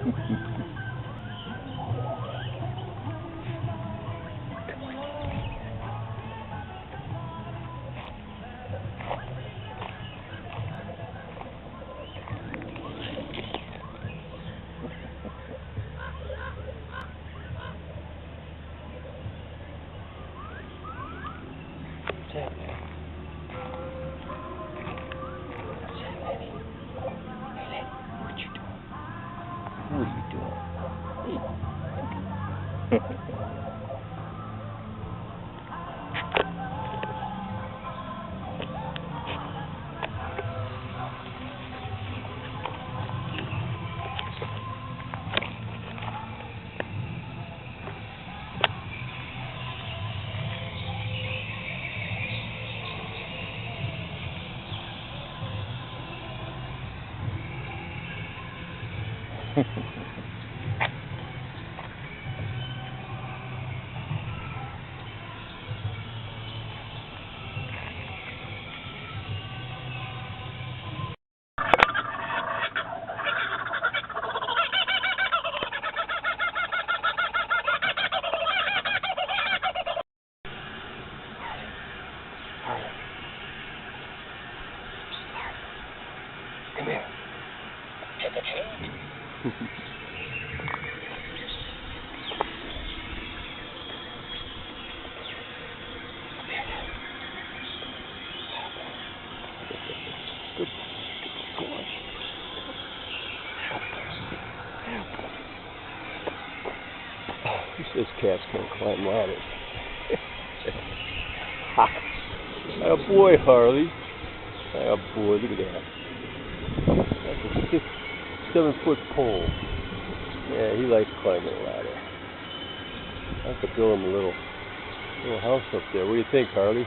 What's happening? What's happening? Hey, Lenny, what you doing? What are you doing? Come here. Good boy. He says cats can't climb ladders. Ha! Oh boy, Harley. Oh boy, look at that. That's a 7-foot pole. Yeah, he likes climbing a ladder. I have to build him a little house up there. What do you think, Harley?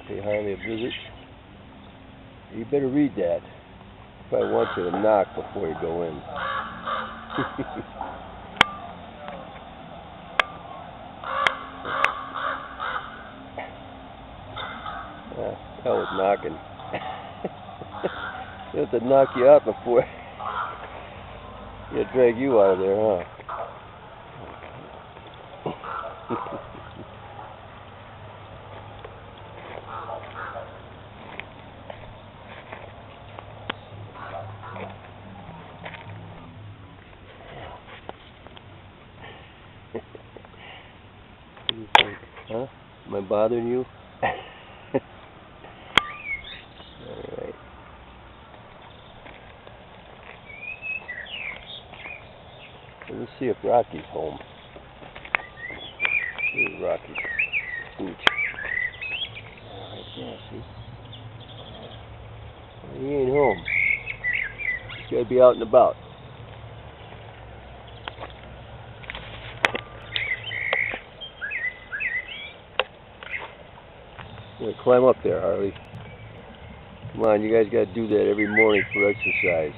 Pay Harley a visit. You better read that. If I want you to knock before you go in. That was knocking. You have to knock you out before you drag you out of there, huh? What do you think? Huh? Am I bothering you? Alright. Let's see if Rocky's home. Here's Rocky. Pooch. Alright, yeah, see? He ain't home. He's gotta be out and about. Yeah, climb up there, Harley. Come on, you guys gotta do that every morning for exercise.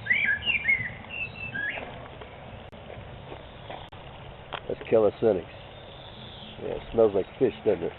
That's calisthenics. Yeah, it smells like fish, doesn't it?